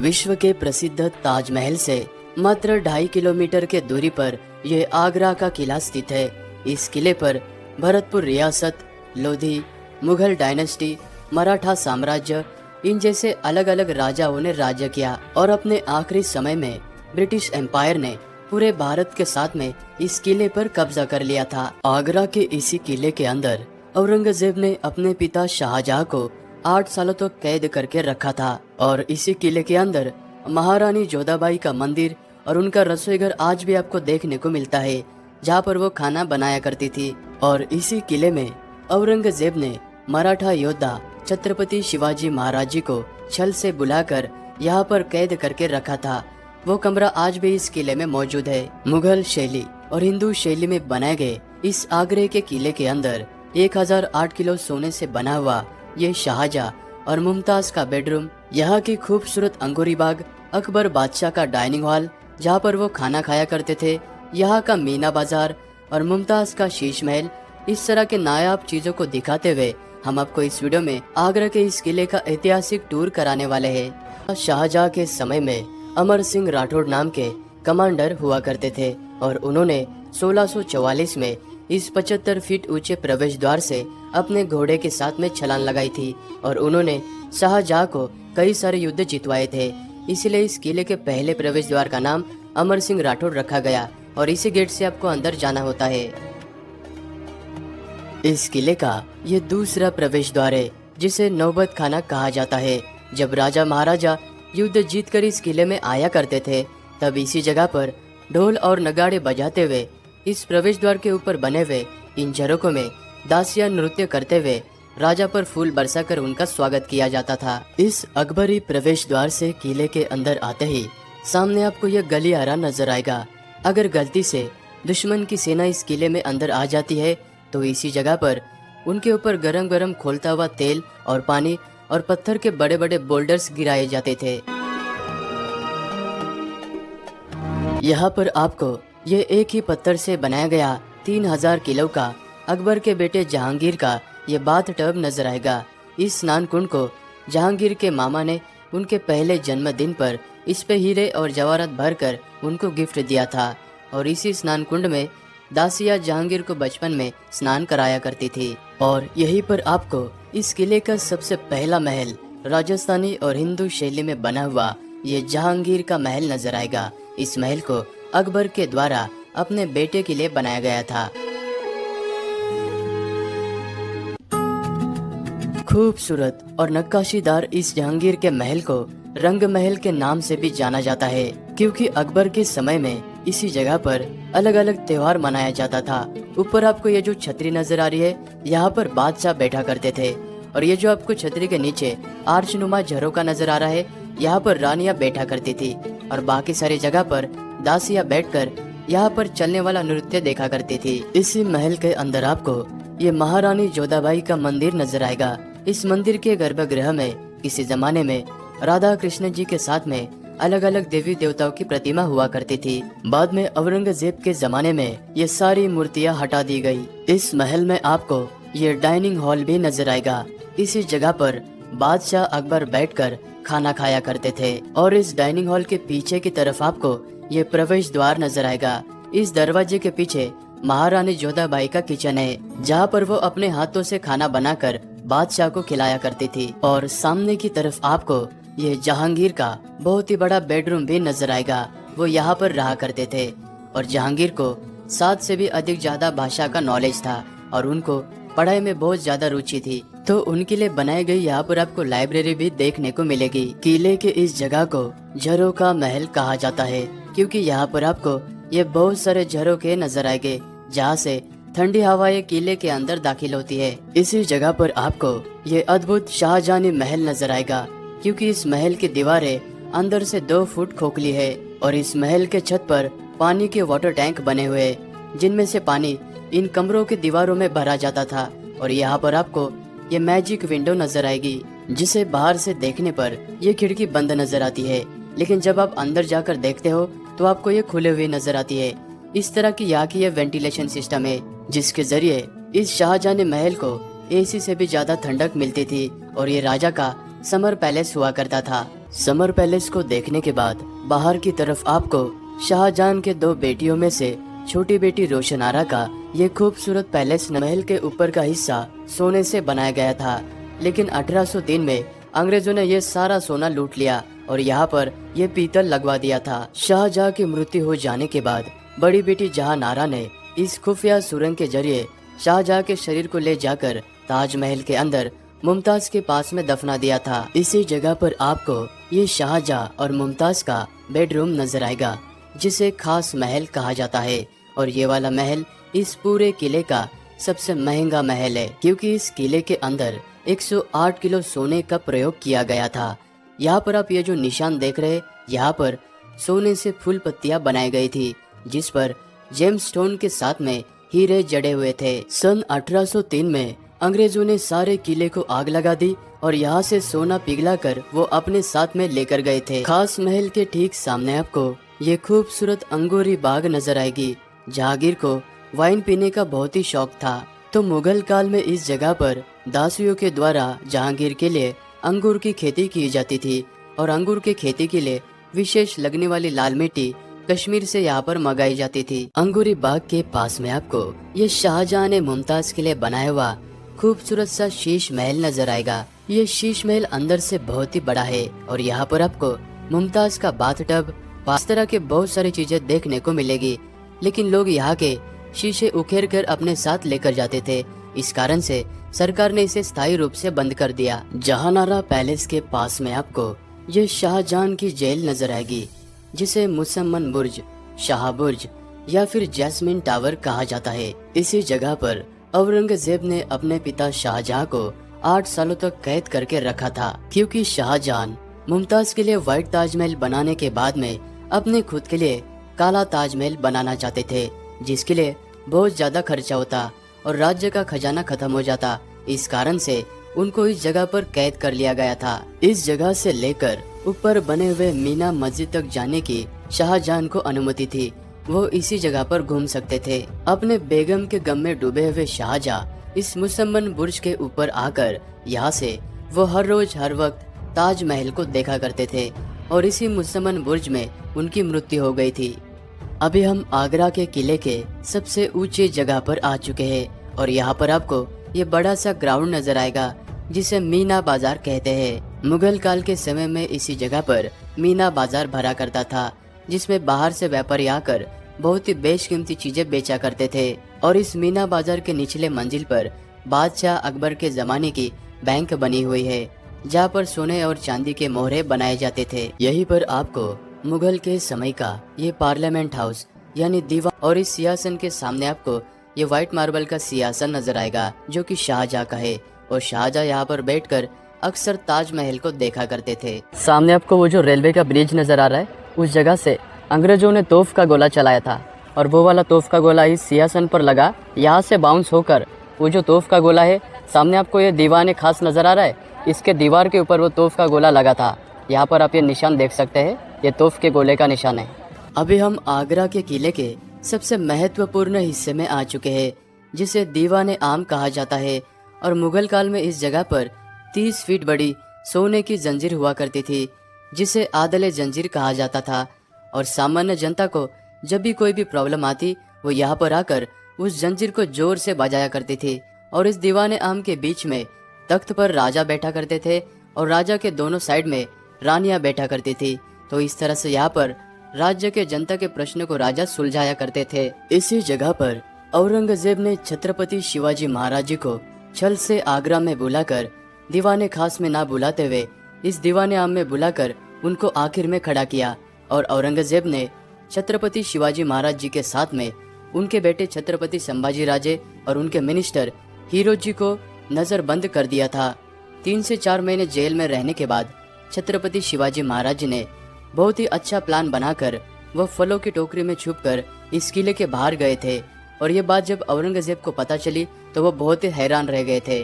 विश्व के प्रसिद्ध ताजमहल से मात्र 2.5 किलोमीटर के दूरी पर यह आगरा का किला स्थित है। इस किले पर भरतपुर रियासत, लोधी, मुगल डायनेस्टी, मराठा साम्राज्य, इन जैसे अलग अलग राजाओं ने राज्य किया और अपने आखिरी समय में ब्रिटिश एम्पायर ने पूरे भारत के साथ में इस किले पर कब्जा कर लिया था। आगरा के इसी किले के अंदर औरंगजेब ने अपने पिता शाहजहां को 8 सालों तक कैद करके रखा था और इसी किले के अंदर महारानी जोधाबाई का मंदिर और उनका रसोई घर आज भी आपको देखने को मिलता है, जहाँ पर वो खाना बनाया करती थी। और इसी किले में औरंगजेब ने मराठा योद्धा छत्रपति शिवाजी महाराज जी को छल से बुलाकर यहाँ पर कैद करके रखा था। वो कमरा आज भी इस किले में मौजूद है। मुगल शैली और हिंदू शैली में बनाए गए इस आगरे के किले के अंदर 1008 किलो सोने से बना हुआ ये शाहजहां और मुमताज का बेडरूम, यहाँ की खूबसूरत अंगूरी बाग, अकबर बादशाह का डाइनिंग हॉल जहाँ पर वो खाना खाया करते थे, यहाँ का मीना बाजार और मुमताज का शीश महल, इस तरह के नायाब चीजों को दिखाते हुए हम आपको इस वीडियो में आगरा के इस किले का ऐतिहासिक टूर कराने वाले हैं। शाहजहां के समय में अमर सिंह राठौड़ नाम के कमांडर हुआ करते थे और उन्होंने 1644 में इस 75 फीट ऊंचे प्रवेश द्वार से अपने घोड़े के साथ में छलांग लगाई थी और उन्होंने शाहजहां को कई सारे युद्ध जितवाए थे। इसलिए इस किले के पहले प्रवेश द्वार का नाम अमर सिंह राठौड़ रखा गया और इसी गेट से आपको अंदर जाना होता है। इस किले का ये दूसरा प्रवेश द्वार है, जिसे नौबत खाना कहा जाता है। जब राजा महाराजा युद्ध जीतकर इस किले में आया करते थे, तब इसी जगह पर ढोल और नगाड़े बजाते हुए इस प्रवेश द्वार के ऊपर बने हुए इन झरोकों में दासियां नृत्य करते हुए राजा पर फूल बरसाकर उनका स्वागत किया जाता था। इस अकबरी प्रवेश द्वार से किले के अंदर आते ही सामने आपको यह गलियारा नजर आएगा। अगर गलती से दुश्मन की सेना इस किले में अंदर आ जाती है तो इसी जगह पर उनके ऊपर गरम गरम खोलता हुआ तेल और पानी और पत्थर के बड़े बड़े बोल्डर्स गिराए जाते थे। यहाँ पर आपको ये एक ही पत्थर से बनाया गया 3000 किलो का अकबर के बेटे जहांगीर का ये बाथ टब नजर आएगा। इस स्नान कुंड को जहांगीर के मामा ने उनके पहले जन्मदिन पर इस पे हीरे और जवाहरात भरकर उनको गिफ्ट दिया था और इसी स्नान कुंड में दासिया जहांगीर को बचपन में स्नान कराया करती थी। और यहीं पर आपको इस किले का सबसे पहला महल राजस्थानी और हिंदू शैली में बना हुआ ये जहांगीर का महल नजर आएगा। इस महल को अकबर के द्वारा अपने बेटे के लिए बनाया गया था। खूबसूरत और नक्काशीदार इस जहांगीर के महल को रंग महल के नाम से भी जाना जाता है, क्योंकि अकबर के समय में इसी जगह पर अलग अलग त्योहार मनाया जाता था। ऊपर आपको ये जो छतरी नजर आ रही है, यहाँ पर बादशाह बैठा करते थे और ये जो आपको छतरी के नीचे आर्चनुमा झरोका नजर आ रहा है, यहाँ पर रानियां बैठा करती थी और बाकी सारी जगह पर दासियां बैठकर यहाँ पर चलने वाला नृत्य देखा करती थी। इसी महल के अंदर आपको ये महारानी जोधाबाई का मंदिर नजर आएगा। इस मंदिर के गर्भगृह में किसी जमाने में राधा कृष्ण जी के साथ में अलग अलग देवी देवताओं की प्रतिमा हुआ करती थी। बाद में औरंगजेब के जमाने में ये सारी मूर्तियां हटा दी गई। इस महल में आपको ये डाइनिंग हॉल भी नजर आएगा। इसी जगह पर बादशाह अकबर बैठकर खाना खाया करते थे और इस डाइनिंग हॉल के पीछे की तरफ आपको ये प्रवेश द्वार नजर आएगा। इस दरवाजे के पीछे महारानी जोधाबाई का किचन है, जहाँ पर वो अपने हाथों से खाना बनाकर बादशाह को खिलाया करती थी। और सामने की तरफ आपको ये जहांगीर का बहुत ही बड़ा बेडरूम भी नजर आएगा। वो यहाँ पर रहा करते थे और जहांगीर को 7 से भी अधिक ज्यादा भाषा का नॉलेज था और उनको पढ़ाई में बहुत ज्यादा रुचि थी, तो उनके लिए बनाई गई यहाँ पर आपको लाइब्रेरी भी देखने को मिलेगी। किले के इस जगह को झरोका महल कहा जाता है, क्योंकि यहाँ पर आपको ये बहुत सारे झरोखे नजर आएंगे, जहाँ से ठंडी हवाएं किले के अंदर दाखिल होती है। इसी जगह पर आपको ये अद्भुत शाहजहानी महल नजर आएगा, क्योंकि इस महल की दीवारें अंदर से 2 फुट खोखली है और इस महल के छत पर पानी के वाटर टैंक बने हुए, जिनमें से पानी इन कमरों की दीवारों में भरा जाता था। और यहाँ पर आपको ये मैजिक विंडो नजर आएगी, जिसे बाहर से देखने पर ये खिड़की बंद नजर आती है, लेकिन जब आप अंदर जाकर देखते हो तो आपको ये खुले हुए नजर आती है। इस तरह की यहाँ की ये वेंटिलेशन सिस्टम है, जिसके जरिए इस शाहजहां महल को एसी से भी ज्यादा ठंडक मिलती थी और ये राजा का समर पैलेस हुआ करता था। समर पैलेस को देखने के बाद बाहर की तरफ आपको शाहजहां के 2 बेटियों में से छोटी बेटी रोशनारा का ये खूबसूरत पैलेस महल के ऊपर का हिस्सा सोने से बनाया गया था। लेकिन 1803 में अंग्रेजों ने ये सारा सोना लूट लिया और यहाँ पर ये पीतल लगवा दिया था। शाहजहां की मृत्यु हो जाने के बाद बड़ी बेटी जहांनारा ने इस खुफिया सुरंग के जरिए शाहजहां के शरीर को ले जाकर ताजमहल के अंदर मुमताज के पास में दफना दिया था। इसी जगह पर आपको ये शाहजहां और मुमताज का बेडरूम नजर आएगा, जिसे खास महल कहा जाता है। और ये वाला महल इस पूरे किले का सबसे महंगा महल है, क्योंकि इस किले के अंदर 108 किलो सोने का प्रयोग किया गया था। यहाँ पर आप ये जो निशान देख रहे, यहाँ पर सोने से फूल पत्तियां बनाई गई थी, जिस पर जेम्स स्टोन के साथ में हीरे जड़े हुए थे। सन 1803 में अंग्रेजों ने सारे किले को आग लगा दी और यहाँ से सोना पिघलाकर वो अपने साथ में लेकर गए थे। खास महल के ठीक सामने आपको ये खूबसूरत अंगूरी बाग नजर आएगी। जहांगीर को वाइन पीने का बहुत ही शौक था, तो मुगल काल में इस जगह पर दासियों के द्वारा जहांगीर के लिए अंगूर की खेती की जाती थी और अंगूर की खेती के लिए विशेष लगने वाली लाल मिट्टी कश्मीर से यहाँ पर मंगाई जाती थी। अंगूरी बाग के पास में आपको ये शाहजहां ने मुमताज के लिए बनाया हुआ खूबसूरत सा शीश महल नजर आएगा। ये शीश महल अंदर से बहुत ही बड़ा है और यहाँ पर आपको मुमताज का बाथटब, इस तरह के बहुत सारी चीजें देखने को मिलेगी। लेकिन लोग यहाँ के शीशे उखेड़ कर अपने साथ लेकर जाते थे, इस कारण से सरकार ने इसे स्थायी रूप से बंद कर दिया। जहांनारा पैलेस के पास में आपको ये शाहजहां की जेल नजर आएगी, जिसे मुसम्मन बुर्ज, शाह बुर्ज या फिर जैस्मिन टावर कहा जाता है। इसी जगह पर औरंगजेब ने अपने पिता शाहजहां को 8 सालों तक कैद करके रखा था, क्योंकि शाहजहां मुमताज के लिए व्हाइट ताजमहल बनाने के बाद में अपने खुद के लिए काला ताजमहल बनाना चाहते थे, जिसके लिए बहुत ज्यादा खर्चा होता और राज्य का खजाना खत्म हो जाता। इस कारण से उनको इस जगह पर कैद कर लिया गया था। इस जगह से लेकर ऊपर बने हुए मीना मस्जिद तक जाने की शाहजहां को अनुमति थी। वो इसी जगह पर घूम सकते थे। अपने बेगम के गम में डूबे हुए शाहजहां इस मुसम्मन बुर्ज के ऊपर आकर यहाँ से वो हर रोज हर वक्त ताजमहल को देखा करते थे और इसी मुसम्मन बुर्ज में उनकी मृत्यु हो गई थी। अभी हम आगरा के किले के सबसे ऊंचे जगह पर आ चुके हैं और यहाँ पर आपको ये बड़ा सा ग्राउंड नजर आएगा, जिसे मीना बाजार कहते हैं। मुगल काल के समय में इसी जगह पर मीना बाजार भरा करता था, जिसमें बाहर से व्यापारी आकर बहुत ही बेशकीमती चीजें बेचा करते थे। और इस मीना बाजार के निचले मंजिल पर बादशाह अकबर के जमाने की बैंक बनी हुई है, जहाँ पर सोने और चांदी के मोहरे बनाए जाते थे। यहीं पर आपको मुगल के समय का ये पार्लियामेंट हाउस यानी दीवान, और इस सिंहासन के सामने आपको ये व्हाइट मार्बल का सिंहासन नजर आएगा, जो कि शाहजहां का है। और शाहजहां यहाँ पर बैठकर अक्सर ताजमहल को देखा करते थे। सामने आपको वो जो रेलवे का ब्रिज नजर आ रहा है, उस जगह से अंग्रेजों ने तोफ का गोला चलाया था और वो वाला तोफ का गोला इस सिंहासन पर लगा। यहाँ से बाउंस होकर वो जो तोफ का गोला है, सामने आपको ये दीवान खास नजर आ रहा है, इसके दीवार के ऊपर वो तोफ का गोला लगा था। यहाँ पर आप ये निशान देख सकते हैं, ये तोफ के गोले का निशान है। अभी हम आगरा के किले के सबसे महत्वपूर्ण हिस्से में आ चुके हैं, जिसे दीवाने आम कहा जाता है। और मुगल काल में इस जगह पर 30 फीट बड़ी सोने की जंजीर हुआ करती थी, जिसे आदले जंजीर कहा जाता था। और सामान्य जनता को जब भी कोई भी प्रॉब्लम आती, वो यहाँ पर आकर उस जंजीर को जोर से बजाया करती थी। और इस दीवाने आम के बीच में तख्त पर राजा बैठा करते थे और राजा के दोनों साइड में रानियां बैठा करती थी। तो इस तरह से यहाँ पर राज्य के जनता के प्रश्न को राजा सुलझाया करते थे। इसी जगह पर औरंगजेब ने छत्रपति शिवाजी महाराज जी को छल से आगरा में बुलाकर दीवाने खास में ना बुलाते हुए इस दीवाने आम में बुलाकर उनको आखिर में खड़ा किया। और औरंगजेब ने छत्रपति शिवाजी महाराज जी के साथ में उनके बेटे छत्रपति संभाजी राजे और उनके मिनिस्टर हीरो जी को नजरबंद कर दिया था। 3 से 4 महीने जेल में रहने के बाद छत्रपति शिवाजी महाराज जी ने बहुत ही अच्छा प्लान बनाकर वह फलों की टोकरी में छुपकर इस किले के बाहर गए थे। और ये बात जब औरंगजेब को पता चली तो वो बहुत ही हैरान रह गए थे।